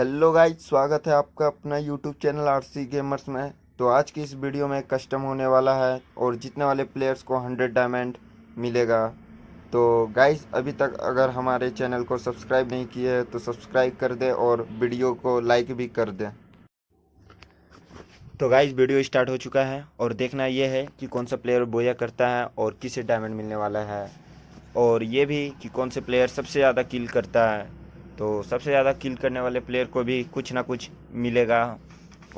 Hello guys, स्वागत है आपका अपना यूट्यूब चैनल आरसी गेमर्स में। तो आज की इस वीडियो में कस्टम होने वाला है और जीतने वाले प्लेयर्स को 100 डायमंड मिलेगा। तो गाइज, अभी तक अगर हमारे चैनल को सब्सक्राइब नहीं किए है तो सब्सक्राइब कर दे और वीडियो को लाइक भी कर दे। तो गाइज, वीडियो स्टार्ट हो चुका है और देखना ये है कि कौन सा प्लेयर बोया करता है और किसे डायमंड मिलने वाला है, और ये भी कि कौन से प्लेयर सबसे ज़्यादा किल करता है। तो सबसे ज़्यादा किल करने वाले प्लेयर को भी कुछ ना कुछ मिलेगा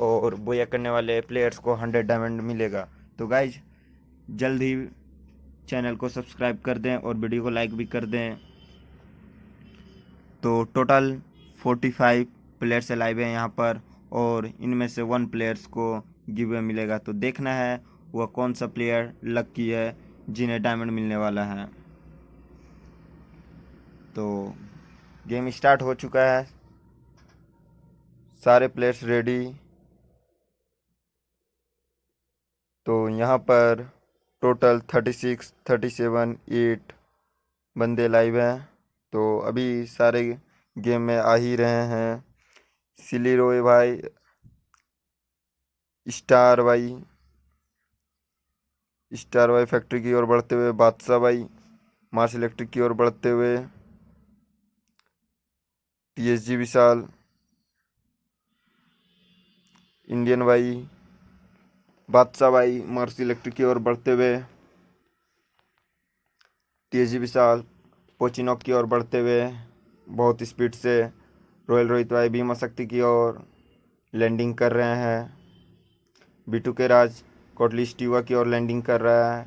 और बोया करने वाले प्लेयर्स को 100 डायमंड मिलेगा। तो गाइज, जल्द ही चैनल को सब्सक्राइब कर दें और वीडियो को लाइक भी कर दें। तो टोटल 45 प्लेयर्स लाइव हैं यहाँ पर और इनमें से 1 प्लेयर्स को गिव अवे मिलेगा। तो देखना है वह कौन सा प्लेयर लकी है जिन्हें डायमंड मिलने वाला है। तो गेम स्टार्ट हो चुका है, सारे प्लेयर्स रेडी। तो यहाँ पर टोटल 36, 37, 8 बंदे लाइव हैं। तो अभी सारे गेम में आ ही रहे हैं। सिली रोय भाई, स्टार भाई, स्टार भाई फैक्ट्री की ओर बढ़ते हुए, बादशाह भाई मार्स इलेक्ट्रिक की ओर बढ़ते हुए, टीएसजी विशाल, इंडियन भाई, बादशाह भाई मार्स इलेक्ट्रिक की ओर बढ़ते हुए, टीएसजी विशाल पोचिनोक की ओर बढ़ते हुए बहुत स्पीड से, रॉयल रोहित भाई भीमा शक्ति की ओर लैंडिंग कर रहे हैं। बीटू के राज कोटली स्टीवा की ओर लैंडिंग कर रहा है।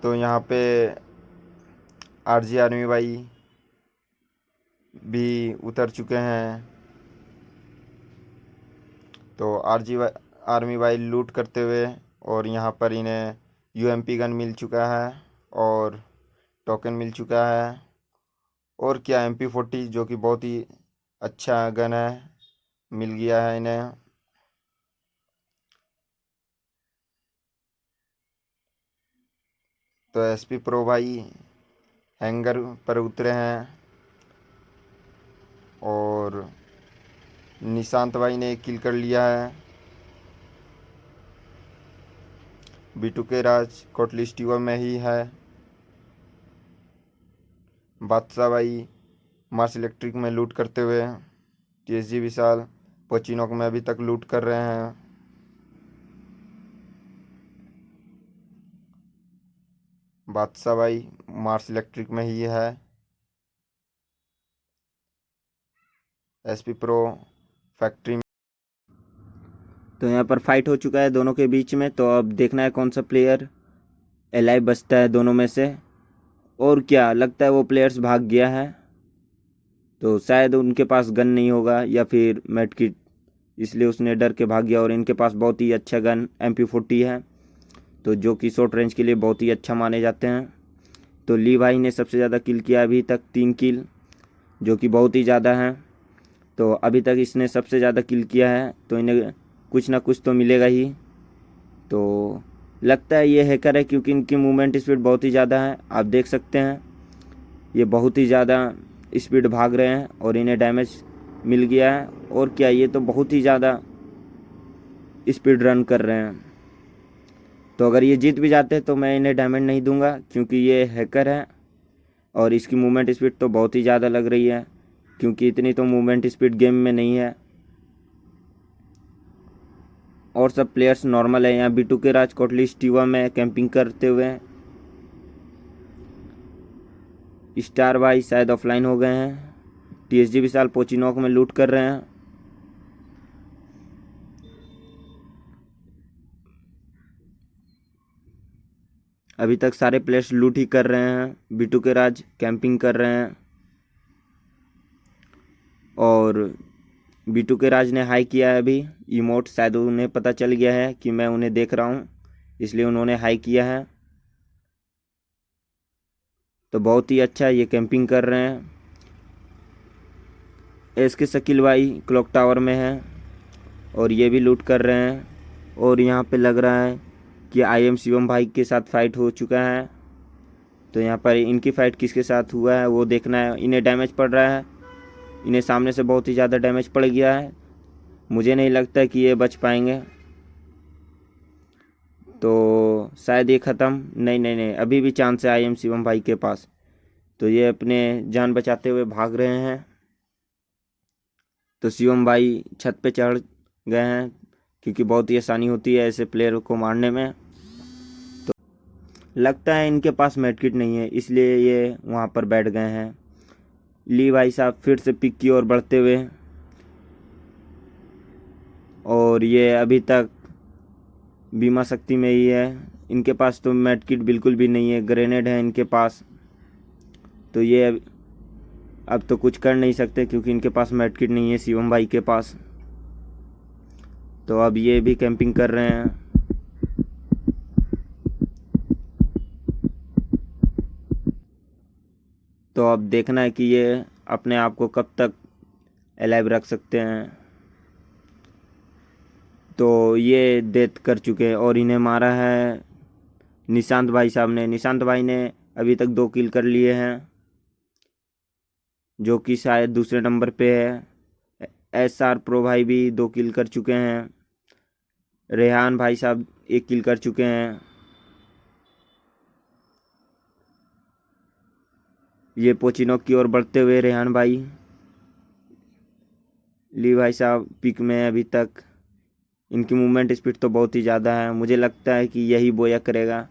तो यहाँ पे आरजी आर्मी भाई भी उतर चुके हैं। तो आर्मी भाई लूट करते हुए, और यहाँ पर इन्हें यूएमपी गन मिल चुका है और टोकन मिल चुका है, और क्या MP40 जो कि बहुत ही अच्छा गन है मिल गया है इन्हें। तो एसपी प्रो भाई हैंगर पर उतरे हैं और निशांत भाई ने किल कर लिया है। बीटू के राज कोटली स्टीवा में ही है। बादशाह भाई मार्स इलेक्ट्रिक में लूट करते हुए, टीएसजी विशाल पोचिनोक में अभी तक लूट कर रहे हैं। बादशाह भाई मार्स इलेक्ट्रिक में ही है। एसपी प्रो फैक्ट्री में। तो यहाँ पर फाइट हो चुका है दोनों के बीच में। तो अब देखना है कौन सा प्लेयर एलाइव बचता है दोनों में से, और क्या लगता है वो प्लेयर्स भाग गया है। तो शायद उनके पास गन नहीं होगा या फिर मेड किट, इसलिए उसने डर के भाग गया। और इनके पास बहुत ही अच्छा गन MP40 है, तो जो कि शॉर्ट रेंज के लिए बहुत ही अच्छा माने जाते हैं। तो ली भाई ने सबसे ज़्यादा किल किया अभी तक, 3 किल, जो कि बहुत ही ज़्यादा है। तो अभी तक इसने सबसे ज़्यादा किल किया है, तो इन्हें कुछ ना कुछ तो मिलेगा ही। तो लगता है ये हैकर है, क्योंकि इनकी मूवमेंट स्पीड बहुत ही ज़्यादा है। आप देख सकते हैं ये बहुत ही ज़्यादा स्पीड भाग रहे हैं और इन्हें डैमेज मिल गया है। और क्या, ये तो बहुत ही ज़्यादा स्पीड रन कर रहे हैं। तो अगर ये जीत भी जाते हैं तो मैं इन्हें डायमंड नहीं दूंगा, क्योंकि ये हैकर है और इसकी मूवमेंट स्पीड तो बहुत ही ज़्यादा लग रही है, क्योंकि इतनी तो मूवमेंट स्पीड गेम में नहीं है। और सब प्लेयर्स नॉर्मल है। यहाँ बीटू के राज कोटली स्टीवा में कैंपिंग करते हुए हैं। स्टार भाई शायद ऑफलाइन हो गए हैं। टीएसजी विशाल पोचिनोक में लूट कर रहे हैं। अभी तक सारे प्लेयर्स लूट ही कर रहे हैं। बीटू के राज कैंपिंग कर रहे हैं और बीटू के राज ने हाई किया है अभी इमोट। शायद उन्हें पता चल गया है कि मैं उन्हें देख रहा हूँ, इसलिए उन्होंने हाई किया है। तो बहुत ही अच्छा ये कैंपिंग कर रहे हैं। एस के शकील भाई क्लॉक टावर में हैं और ये भी लूट कर रहे हैं। और यहाँ पे लग रहा है कि IM शिवम भाई के साथ फाइट हो चुका है। तो यहाँ पर इनकी फ़ाइट किसके साथ हुआ है वो देखना है। इन्हें डैमेज पड़ रहा है, इन्हें सामने से बहुत ही ज़्यादा डैमेज पड़ गया है। मुझे नहीं लगता कि ये बच पाएंगे, तो शायद ये ख़त्म। नहीं नहीं नहीं, अभी भी चांस है आई एम शिवम भाई के पास। तो ये अपने जान बचाते हुए भाग रहे हैं। तो शिवम भाई छत पे चढ़ गए हैं, क्योंकि बहुत ही आसानी होती है ऐसे प्लेयर को मारने में। तो लगता है इनके पास मेडकिट नहीं है, इसलिए ये वहाँ पर बैठ गए हैं। ली भाई साहब फिर से पिक की ओर बढ़ते हुए, और ये अभी तक बीमा शक्ति में ही है। इनके पास तो मेडकिट बिल्कुल भी नहीं है, ग्रेनेड है इनके पास। तो ये अब तो कुछ कर नहीं सकते, क्योंकि इनके पास मेडकिट नहीं है शिवम भाई के पास। तो अब ये भी कैंपिंग कर रहे हैं। तो अब देखना है कि ये अपने आप को कब तक अलाइव रख सकते हैं। तो ये डेथ कर चुके हैं, और इन्हें मारा है निशांत भाई साहब ने। निशांत भाई ने अभी तक 2 किल कर लिए हैं, जो कि शायद दूसरे नंबर पे है। SR प्रो भाई भी 2 किल कर चुके हैं। रेहान भाई साहब 1 किल कर चुके हैं। ये पोचिनो की ओर बढ़ते हुए रेहान भाई। ली भाई साहब पिक में अभी तक। इनकी मूवमेंट स्पीड तो बहुत ही ज़्यादा है, मुझे लगता है कि यही बोया करेगा।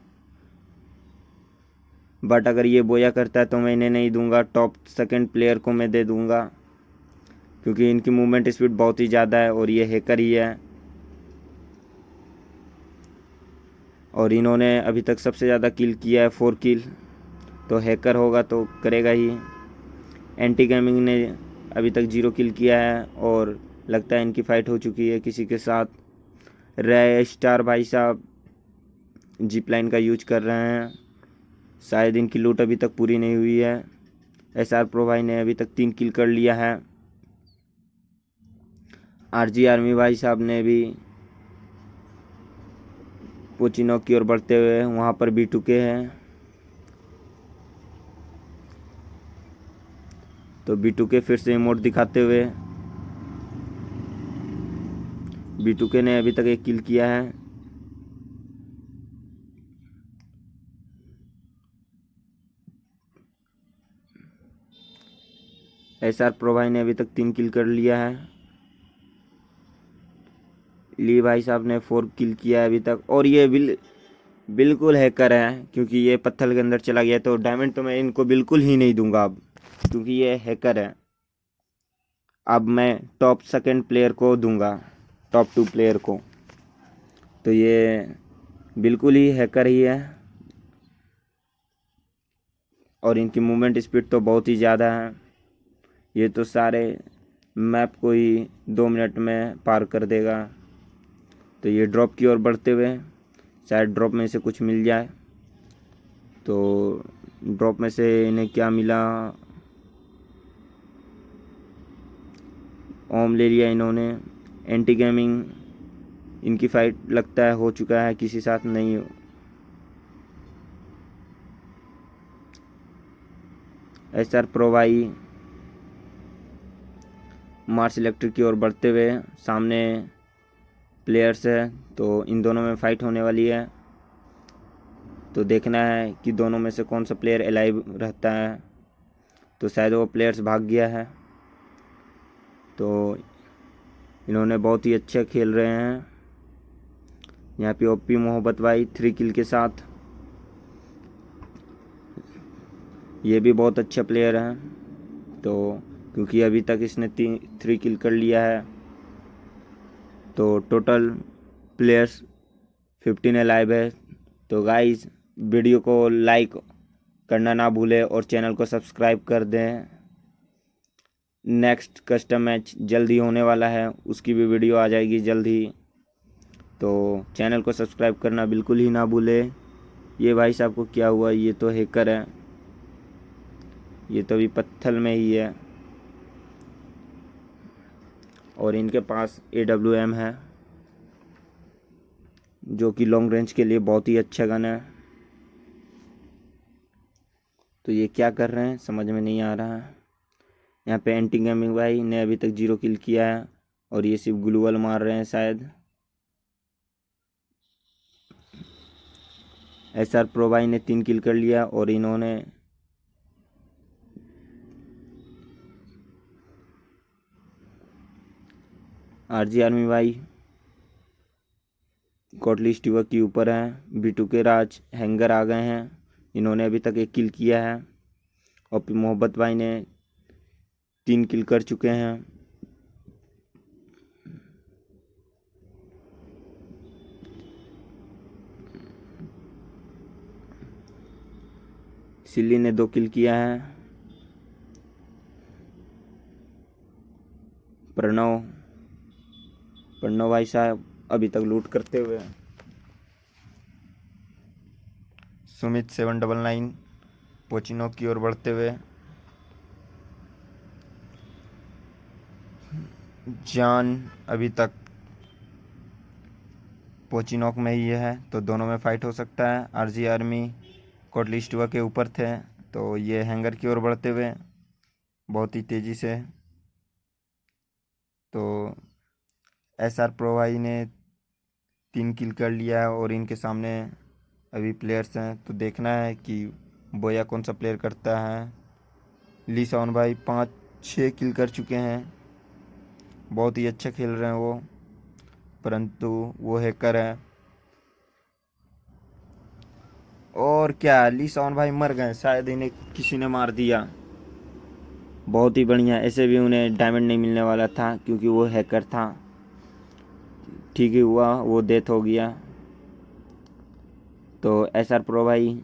बट अगर ये बोया करता है तो मैं इन्हें नहीं दूंगा, टॉप सेकंड प्लेयर को मैं दे दूंगा, क्योंकि इनकी मूवमेंट स्पीड बहुत ही ज़्यादा है और ये हैकर ही है। और इन्होंने अभी तक सबसे ज़्यादा किल किया है, 4 किल। तो हैकर होगा तो करेगा ही। एंटी गेमिंग ने अभी तक 0 किल किया है, और लगता है इनकी फ़ाइट हो चुकी है किसी के साथ। रे स्टार भाई साहब जिप लाइन का यूज कर रहे हैं, शायद इनकी लूट अभी तक पूरी नहीं हुई है। SR प्रो भाई ने अभी तक 3 किल कर लिया है। RG आर्मी भाई साहब ने भी पोचिनो की ओर बढ़ते हुए, वहाँ पर B2K है। तो B2K फिर से इमोट दिखाते हुए, B2K ने अभी तक 1 किल किया है। SR प्रो भाई ने अभी तक 3 किल कर लिया है। ली भाई साहब ने 4 किल किया है अभी तक, और ये बिल्कुल हैकर है, क्योंकि ये पत्थर के अंदर चला गया। तो डायमंड तो मैं इनको बिल्कुल ही नहीं दूंगा अब, क्योंकि ये हैकर है। अब मैं टॉप सेकंड प्लेयर को दूंगा, टॉप 2 प्लेयर को। तो ये बिल्कुल ही हैकर ही है, और इनकी मूवमेंट स्पीड तो बहुत ही ज़्यादा है। ये तो सारे मैप को ही 2 मिनट में पार कर देगा। तो ये ड्रॉप की ओर बढ़ते हुए, शायद ड्रॉप में से कुछ मिल जाए। तो ड्रॉप में से इन्हें क्या मिला, ओम ले लिया इन्होंने। एंटी गेमिंग इनकी फ़ाइट लगता है हो चुका है, किसी साथ नहीं हो। SR प्रो भाई मार्स इलेक्ट्रिक की ओर बढ़ते हुए, सामने प्लेयर्स है, तो इन दोनों में फ़ाइट होने वाली है। तो देखना है कि दोनों में से कौन सा प्लेयर अलाइव रहता है। तो शायद वो प्लेयर्स भाग गया है। तो इन्होंने बहुत ही अच्छा खेल रहे हैं। यहाँ पे ओपी मोहब्बत भाई 3 किल के साथ, ये भी बहुत अच्छा प्लेयर है। तो क्योंकि अभी तक इसने 3 किल कर लिया है, तो टोटल प्लेयर्स 15 अलाइव है। तो गाइस वीडियो को लाइक करना ना भूलें, और चैनल को सब्सक्राइब कर दें। नेक्स्ट कस्टम मैच जल्द ही होने वाला है, उसकी भी वीडियो आ जाएगी जल्द ही। तो चैनल को सब्सक्राइब करना बिल्कुल ही ना भूलें। ये भाई साहब को क्या हुआ, ये तो हैकर है, ये तो अभी पत्थर में ही है, और इनके पास AWM है, जो कि लॉन्ग रेंज के लिए बहुत ही अच्छा गन है। तो ये क्या कर रहे हैं समझ में नहीं आ रहा है। यहाँ पे एंटी गेमिंग भाई ने अभी तक 0 किल किया है और ये सिर्फ ग्लूवल मार रहे हैं शायद। SR प्रो भाई ने 3 किल कर लिया और इन्होंने RG आर्मी भाई कोटली स्टीवर के ऊपर है। B2 के राज हैंगर आ गए हैं, इन्होंने अभी तक 1 किल किया है। ओपी मोहब्बत भाई ने 3 किल कर चुके हैं। सिल्ली ने 2 किल किया है। प्रणव भाई साहब अभी तक लूट करते हुए। सुमित 799 पोचिनो की ओर बढ़ते हुए। जान अभी तक पोचिनोक में ही है, तो दोनों में फाइट हो सकता है। RG आर्मी कोटली स्टीवर के ऊपर थे, तो ये हैंगर की ओर बढ़ते हुए बहुत ही तेज़ी से। तो SR प्रो भाई ने 3 किल कर लिया है और इनके सामने अभी प्लेयर्स हैं, तो देखना है कि बोया कौन सा प्लेयर करता है। ली सॉन भाई 5-6 किल कर चुके हैं, बहुत ही अच्छा खेल रहे हैं वो, परंतु वो हैकर है। और क्या, ली सॉन भाई मर गए, शायद इन्हें किसी ने मार दिया। बहुत ही बढ़िया, ऐसे भी उन्हें डायमंड नहीं मिलने वाला था क्योंकि वो हैकर था। ठीक ही हुआ वो डेथ हो गया। तो SR प्रो भाई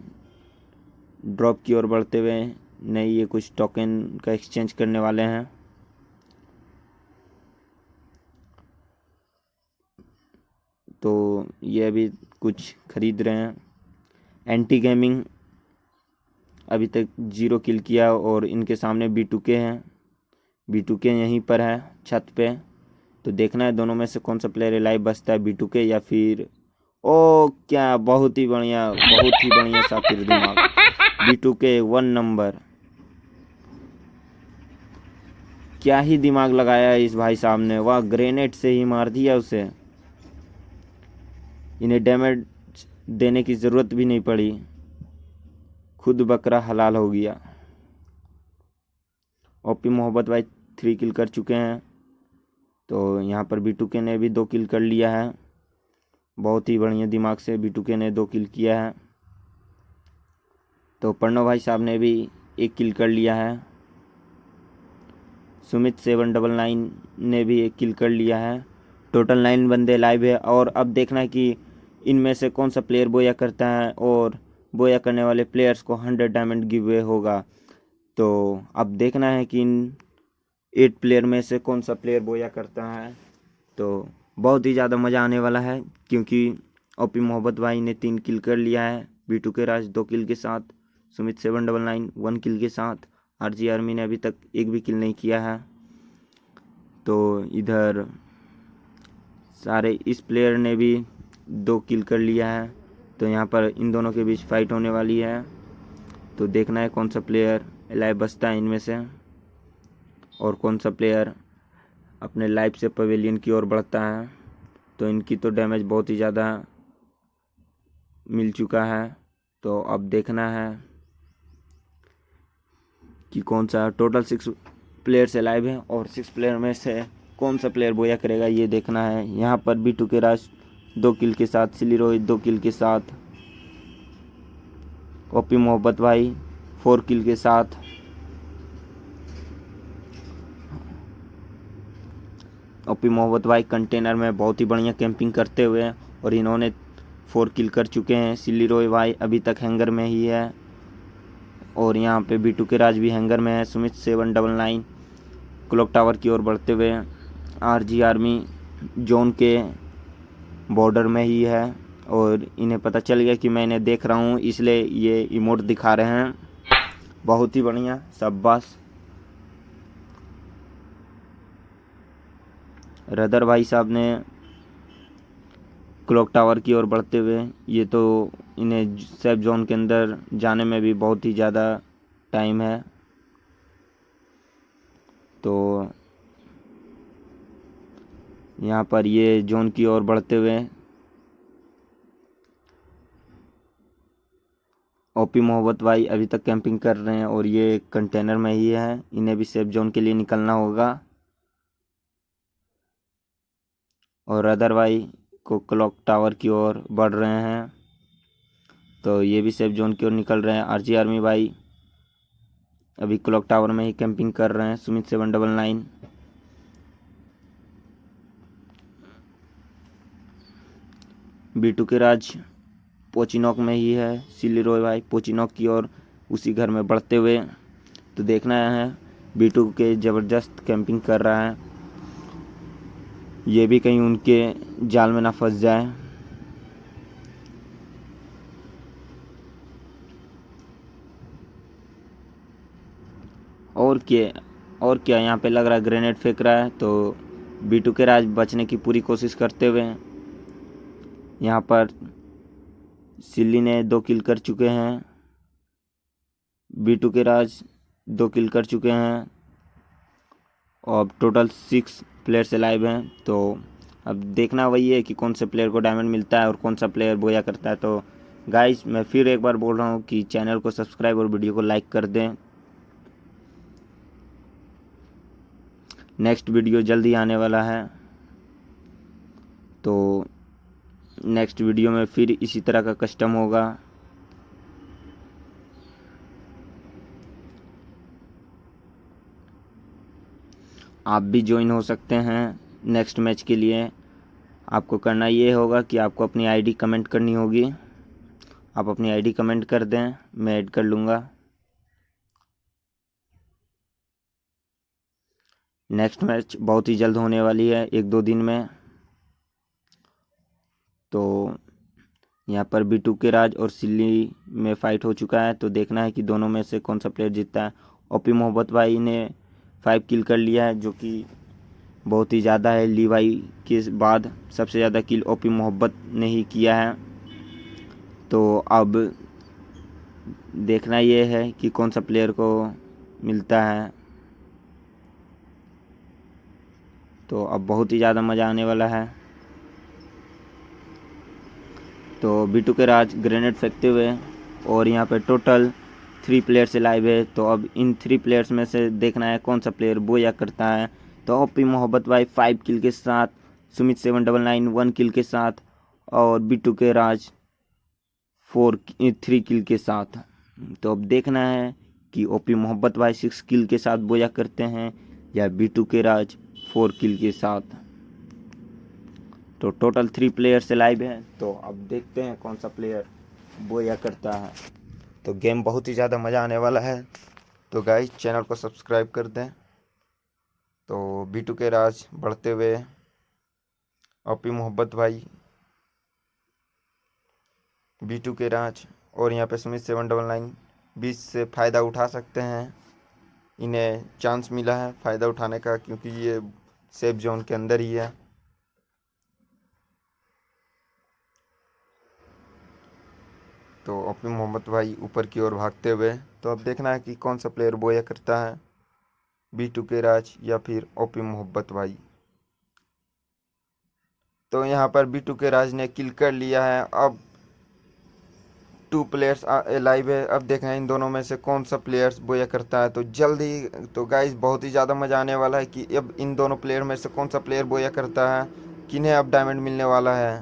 ड्रॉप की ओर बढ़ते हुए, नहीं ये कुछ टोकन का एक्सचेंज करने वाले हैं। तो ये अभी कुछ खरीद रहे हैं। एंटी गेमिंग अभी तक 0 किल किया और इनके सामने B2K हैं। B2K यहीं पर है छत पे, तो देखना है दोनों में से कौन सा प्लेयर लाइव बचता है, B2K या फिर ओ क्या, बहुत ही बढ़िया सा तीर दिमाग। B2K 1 नंबर, क्या ही दिमाग लगाया है इस भाई साहब ने, वाह, ग्रेनेड से ही मार दिया उसे। इन्हें डैमेज देने की ज़रूरत भी नहीं पड़ी, खुद बकरा हलाल हो गया। ओपी मोहब्बत भाई 3 किल कर चुके हैं, तो यहाँ पर B2K ने भी 2 किल कर लिया है। बहुत ही बढ़िया दिमाग से B2K ने 2 किल किया है। तो प्रणव भाई साहब ने भी 1 किल कर लिया है। सुमित 799 ने भी 1 किल कर लिया है। टोटल 9 बंदे लाइव है और अब देखना है कि इनमें से कौन सा प्लेयर बोया करता है और बोया करने वाले प्लेयर्स को 100 डायमंड गिव अवे होगा। तो अब देखना है कि इन 8 प्लेयर में से कौन सा प्लेयर बोया करता है। तो बहुत ही ज़्यादा मज़ा आने वाला है क्योंकि ओपी मोहब्बत भाई ने 3 किल कर लिया है, B2K राज 2 किल के साथ, सुमित 799 1 किल के साथ, RG आर्मी ने अभी तक 1 भी किल नहीं किया है। तो इधर सारे इस प्लेयर ने भी 2 किल कर लिया है, तो यहाँ पर इन दोनों के बीच फाइट होने वाली है। तो देखना है कौन सा प्लेयर लाइव बचता है इनमें से और कौन सा प्लेयर अपने लाइफ से पवेलियन की ओर बढ़ता है। तो इनकी तो डैमेज बहुत ही ज़्यादा मिल चुका है, तो अब देखना है कि कौन सा, टोटल 6 प्लेयर से लाइव है और 6 प्लेयर में से कौन सा प्लेयर बोया करेगा ये देखना है। यहाँ पर B2K राज 2 किल के साथ, सिली रोहित 2 किल के साथ, ओपी मोहब्बत भाई 4 किल के साथ, ओपी मोहब्बत भाई कंटेनर में बहुत ही बढ़िया कैंपिंग करते हुए और इन्होंने 4 किल कर चुके हैं। सिल्ली रॉय भाई अभी तक हैंगर में ही है और यहाँ पे B2K राज भी हैंगर में है। सुमित 799 क्लॉक टावर की ओर बढ़ते हुए, RG आर्मी जोन के बॉर्डर में ही है और इन्हें पता चल गया कि मैं इन्हें देख रहा हूँ, इसलिए ये इमोट दिखा रहे हैं। बहुत ही बढ़िया, शाबाश। रदर भाई साहब ने क्लॉक टावर की ओर बढ़ते हुए, ये तो इन्हें सेफ जोन के अंदर जाने में भी बहुत ही ज़्यादा टाइम है। तो यहाँ पर ये जोन की ओर बढ़ते हुए ओपी मोहब्बत भाई अभी तक कैंपिंग कर रहे हैं और ये कंटेनर में ही है, इन्हें भी सेफ जोन के लिए निकलना होगा। और अदर भाई को क्लॉक टावर की ओर बढ़ रहे हैं, तो ये भी सेफ जोन की ओर निकल रहे हैं। आरजी आर्मी भाई अभी क्लॉक टावर में ही कैंपिंग कर रहे हैं। सुमित 799 B2 के राज पोचिनोक में ही है। सिली रॉय भाई पोचिनोक की ओर उसी घर में बढ़ते हुए, तो देखना है B2 के ज़बरदस्त कैंपिंग कर रहा है, ये भी कहीं उनके जाल में ना फंस जाए। और क्या यहाँ पे लग रहा है ग्रेनेड फेंक रहा है, तो B2 के राज बचने की पूरी कोशिश करते हुए यहाँ पर सिल्ली ने 2 किल कर चुके हैं। B2 के राज 2 किल कर चुके हैं और टोटल 6 प्लेयर्स लाइव हैं। तो अब देखना वही है कि कौन से प्लेयर को डायमंड मिलता है और कौन सा प्लेयर बोया करता है। तो गाइस मैं फिर एक बार बोल रहा हूँ कि चैनल को सब्सक्राइब और वीडियो को लाइक कर दें। नेक्स्ट वीडियो जल्दी आने वाला है, तो नेक्स्ट वीडियो में फिर इसी तरह का कस्टम होगा। आप भी ज्वाइन हो सकते हैं नेक्स्ट मैच के लिए। आपको करना ये होगा कि आपको अपनी आईडी कमेंट करनी होगी। आप अपनी आईडी कमेंट कर दें, मैं ऐड कर लूँगा। नेक्स्ट मैच बहुत ही जल्द होने वाली है, 1-2 दिन में। तो यहाँ पर B2 के राज और सिल्ली में फ़ाइट हो चुका है, तो देखना है कि दोनों में से कौन सा प्लेयर जीतता है। ओपी मोहब्बत भाई ने 5 किल कर लिया है, जो कि बहुत ही ज़्यादा है। ली भाई के बाद सबसे ज़्यादा किल ओपी मोहब्बत ने ही किया है। तो अब देखना ये है कि कौन सा प्लेयर को मिलता है। तो अब बहुत ही ज़्यादा मज़ा आने वाला है। तो B2 के राज ग्रेनेड फेंकते हुए, और यहाँ पे टोटल 3 प्लेयर्स लाइव है। तो अब इन 3 प्लेयर्स में से देखना है कौन सा प्लेयर बोया करता है। तो ओपी मोहब्बत भाई 5 किल के साथ, सुमित 799 1 किल के साथ, और B2 के राज 3 किल के साथ। तो अब देखना है कि ओपी मोहब्बत भाई 6 किल के साथ बोया करते हैं या B2 के राज 4 किल के साथ। तो टोटल 3 प्लेयर्स लाइव हैं। तो अब देखते हैं कौन सा प्लेयर बोया करता है। तो गेम बहुत ही ज़्यादा मज़ा आने वाला है। तो गाइस चैनल को सब्सक्राइब कर दें। तो B2 के राज बढ़ते हुए, ओपी मोहब्बत भाई, B2 के राज और यहाँ पे सुमित 799 बीच से फ़ायदा उठा सकते हैं। इन्हें चांस मिला है फ़ायदा उठाने का, क्योंकि ये सेफ जोन के अंदर ही है। तो ओपी मोहम्मद भाई ऊपर की ओर भागते हुए, तो अब देखना है कि कौन सा प्लेयर बोया करता है, B2 के राज या फिर ओपी मोहब्बत भाई। तो यहाँ पर B2 के राज ने किल कर लिया है। अब 2 प्लेयर्स लाइव है। अब देखना है इन दोनों में से कौन सा प्लेयर्स बोया करता है। तो जल्दी, तो गाइस बहुत ही ज़्यादा मज़ा आने वाला है कि अब इन दोनों प्लेयर में से कौन सा प्लेयर बोया करता है, किन्हें अब डायमंड मिलने वाला है।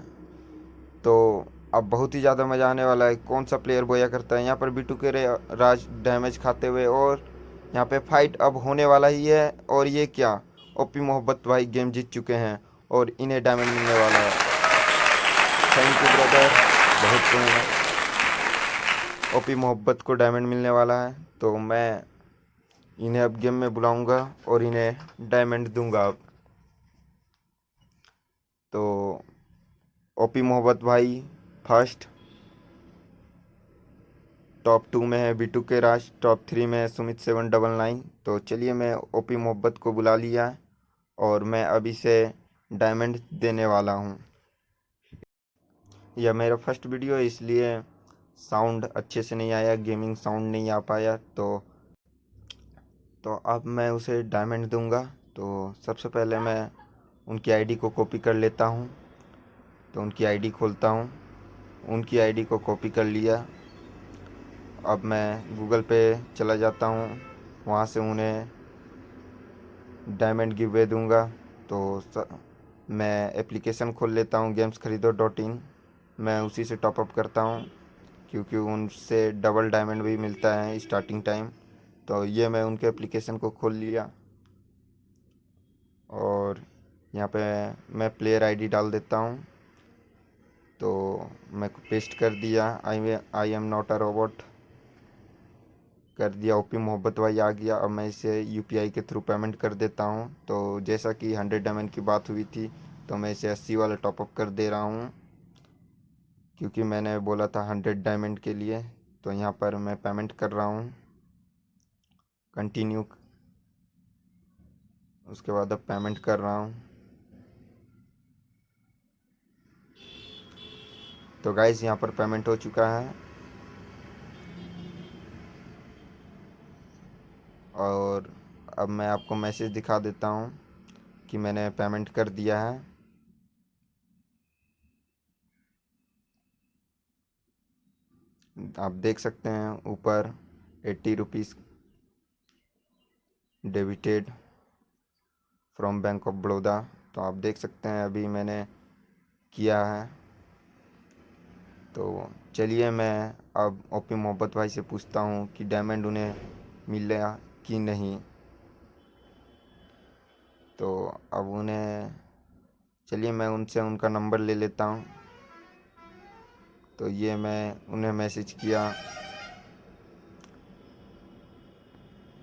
तो अब बहुत ही ज़्यादा मज़ा आने वाला है कौन सा प्लेयर बोया करता है। यहाँ पर B2 के राज डैमेज खाते हुए, और यहाँ पे फाइट अब होने वाला ही है। और ये क्या, ओपी मोहब्बत भाई गेम जीत चुके हैं और इन्हें डायमंड मिलने वाला है। थैंक यू ब्रदर, बहुत ओपी मोहब्बत को डायमंड मिलने वाला है। तो मैं इन्हें अब गेम में बुलाऊंगा और इन्हें डायमंड दूंगा अब। तो ओपी मोहब्बत भाई फर्स्ट, टॉप 2 में है B2 के राज, टॉप 3 में है सुमित 799। तो चलिए मैं ओपी मोहब्बत को बुला लिया और मैं अभी से डायमंड देने वाला हूँ। यह मेरा फर्स्ट वीडियो है, इसलिए साउंड अच्छे से नहीं आया, गेमिंग साउंड नहीं आ पाया। तो तो अब मैं उसे डायमंड दूंगा। तो सबसे पहले मैं उनकी आईडी को कॉपी कर लेता हूँ। तो उनकी आईडी खोलता हूँ, उनकी आईडी को कॉपी कर लिया। अब मैं गूगल पे चला जाता हूँ, वहाँ से उन्हें डायमंड गिव अवे दूंगा। तो मैं एप्लीकेशन खोल लेता हूँ gameskharido.in। मैं उसी से टॉपअप करता हूँ क्योंकि उनसे डबल डायमंड भी मिलता है स्टार्टिंग टाइम। तो ये मैं उनके एप्लीकेशन को खोल लिया और यहाँ पे मैं प्लेयर आईडी डाल देता हूँ। तो मैं पेस्ट कर दिया, I am not a robot कर दिया। ओपी मोहब्बत भाई आ गया। अब मैं इसे यूपीआई के थ्रू पेमेंट कर देता हूँ। तो जैसा कि 100 डायमंड की बात हुई थी, तो मैं इसे 80 वाला टॉपअप कर दे रहा हूँ क्योंकि मैंने बोला था 100 डायमंड के लिए। तो यहाँ पर मैं पेमेंट कर रहा हूँ, कंटिन्यू। उसके बाद अब पेमेंट कर रहा हूँ। तो गाइस यहाँ पर पेमेंट हो चुका है और अब मैं आपको मैसेज दिखा देता हूँ कि मैंने पेमेंट कर दिया है। आप देख सकते हैं ऊपर 80 rupees debited from bank of Baroda. तो आप देख सकते हैं अभी मैंने किया है। तो चलिए मैं अब ओपी मोहब्बत भाई से पूछता हूँ कि डायमंड उन्हें मिला कि नहीं। तो अब उन्हें, चलिए मैं उनसे उनका नंबर ले लेता हूँ। तो ये मैं उन्हें मैसेज किया,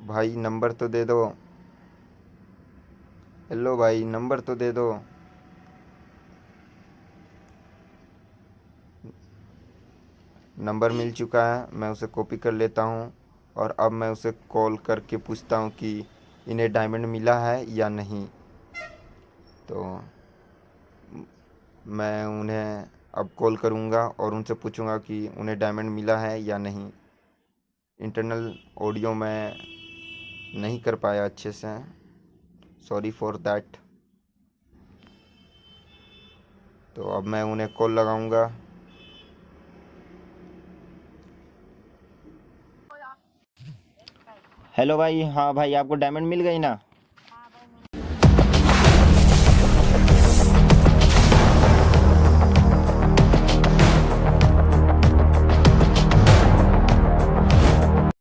भाई नंबर तो दे दो, हेलो भाई नंबर तो दे दो। नंबर मिल चुका है, मैं उसे कॉपी कर लेता हूँ और अब मैं उसे कॉल करके पूछता हूँ कि इन्हें डायमंड मिला है या नहीं। तो मैं उन्हें अब कॉल करूँगा और उनसे पूछूंगा कि उन्हें डायमंड मिला है या नहीं। इंटरनल ऑडियो मैं नहीं कर पाया अच्छे से, सॉरी फॉर दैट। तो अब मैं उन्हें कॉल लगाऊंगा। हेलो भाई, हाँ भाई आपको डायमंड मिल गई ना?